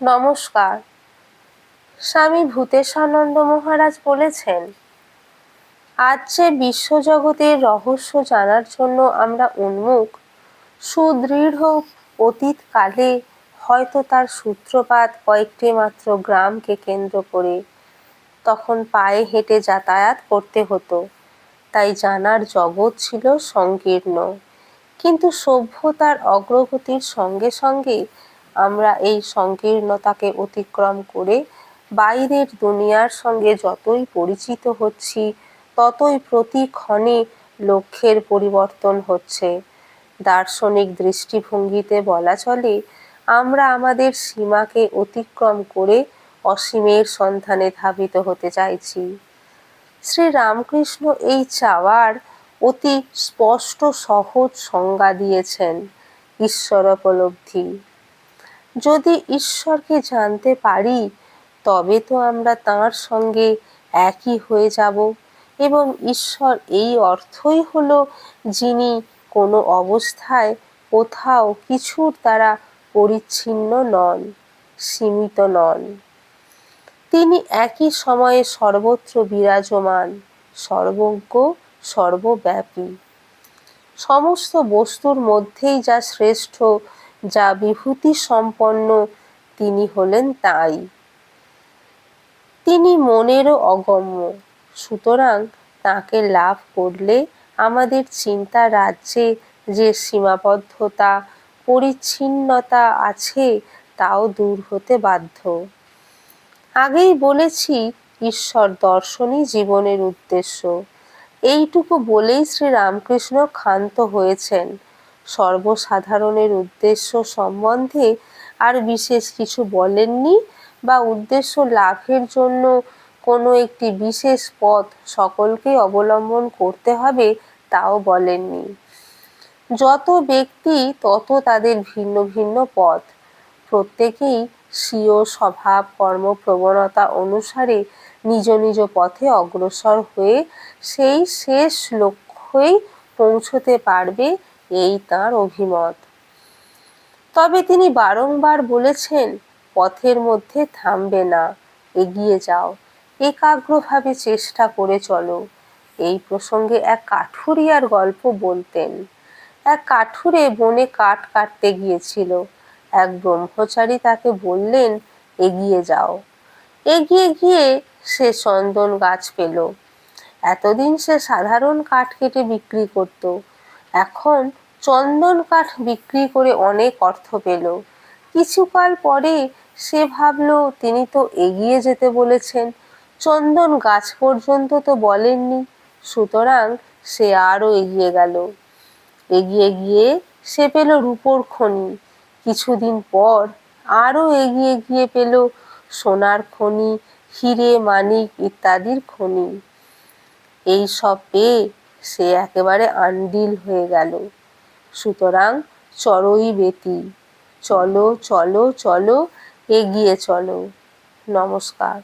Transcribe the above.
নমস্কার। স্বামী ভূতেশানন্দ মহারাজ বলেছেন, আজ যে বিশ্বজগতের রহস্য জানার জন্য আমরা উন্মুখ, সুদৃঢ় অতীতকালে হয়তো তার সূত্রপাত কয়েকটি মাত্র গ্রামকে কেন্দ্র করে। তখন পায়ে হেঁটে যাতায়াত করতে হতো, তাই জানার জগৎ ছিল সংকীর্ণ। কিন্তু সভ্যতার অগ্রগতির সঙ্গে সঙ্গে আমরা এই সংকীর্ণতাকে অতিক্রম করে বাইরের দুনিয়ার সঙ্গে যতই পরিচিত হচ্ছি, ততই প্রতি ক্ষণে লক্ষ্যের পরিবর্তন হচ্ছে। দার্শনিক দৃষ্টিভঙ্গিতে বলা চলে, আমরা আমাদের সীমাকে অতিক্রম করে অসীমের সন্ধানে ধাবিত হতে চাইছি। শ্রী রামকৃষ্ণ এই চাওয়ার অতি স্পষ্ট সহজ সংজ্ঞা দিয়েছেন, ঈশ্বরোপলব্ধি। যদি ঈশ্বরকে জানতে পারি, তবে তো আমরা তাঁর সঙ্গে একই হয়ে যাব, এবং ঈশ্বর এই অর্থই হলো যিনি কোনো অবস্থায় কোথাও কিছুর দ্বারা পরিচ্ছিন্ন নন, সীমিত নন। তিনি একই সময়ে সর্বত্র বিরাজমান, সর্বজ্ঞ, সর্বব্যাপী। সমস্ত বস্তুর মধ্যেই যা শ্রেষ্ঠ, যা বিভূতি সম্পন্ন, তিনি হলেন তাই। তিনি মনেরও অগম্য। সুতরাং তাঁকে লাভ করলে আমাদের চিন্তা রাজ্যে যে সীমাবদ্ধতা, পরিচ্ছিন্নতা আছে, তাও দূর হতে বাধ্য। আগেই বলেছি, ঈশ্বর দর্শনই জীবনের উদ্দেশ্য। এইটুকু বলেই শ্রী রামকৃষ্ণ ক্ষান্ত হয়েছেন। সর্বসাধারণের উদ্দেশ্য সম্বন্ধে আর বিশেষ কিছু বলেননি, বা উদ্দেশ্য লাভের জন্য কোনো একটি বিশেষ পথ সকলকে অবলম্বন করতে হবে, তাও বলেননি। যত ব্যক্তি তত তাদের ভিন্ন ভিন্ন পথ। প্রত্যেকেই স্বীয় স্বভাব কর্মপ্রবণতা অনুসারে নিজ নিজ পথে অগ্রসর হয়ে সেই শেষ লক্ষ্যেই পৌঁছতে পারবে, এই তাঁর অভিমত। তবে তিনি বারংবার বলেছেন, পথের মধ্যে থামবে না, এগিয়ে যাও, একাগ্রভাবে চেষ্টা করে চলো। এই প্রসঙ্গে এক কাঠুরিয়ার গল্প বলতেন। এক কাঠুরে বনে কাঠ কাটতে গিয়েছিল। এক ব্রহ্মচারী তাকে বললেন, এগিয়ে যাও। এগিয়ে গিয়ে সে চন্দন গাছ পেল। এতদিন সে সাধারণ কাঠ কেটে বিক্রি করত, এখন চন্দন কাঠ বিক্রি করে অনেক অর্থ পেল। কিছুকাল পরে সে ভাবল, তিনি তো এগিয়ে যেতে বলেছেন, চন্দন গাছ পর্যন্ত তো বলেননি। সুতরাং সে আরও এগিয়ে গেল। এগিয়ে গিয়ে সে পেল রূপোর খনি। কিছুদিন পর আরও এগিয়ে গিয়ে পেল সোনার খনি, হিরে মানিক ইত্যাদির খনি। এই সব পেয়ে সে একেবারে আন্ডিল হয়ে গেল। সুতরাং চরই বেতি, চলো চলো চলো, এগিয়ে চলো। নমস্কার।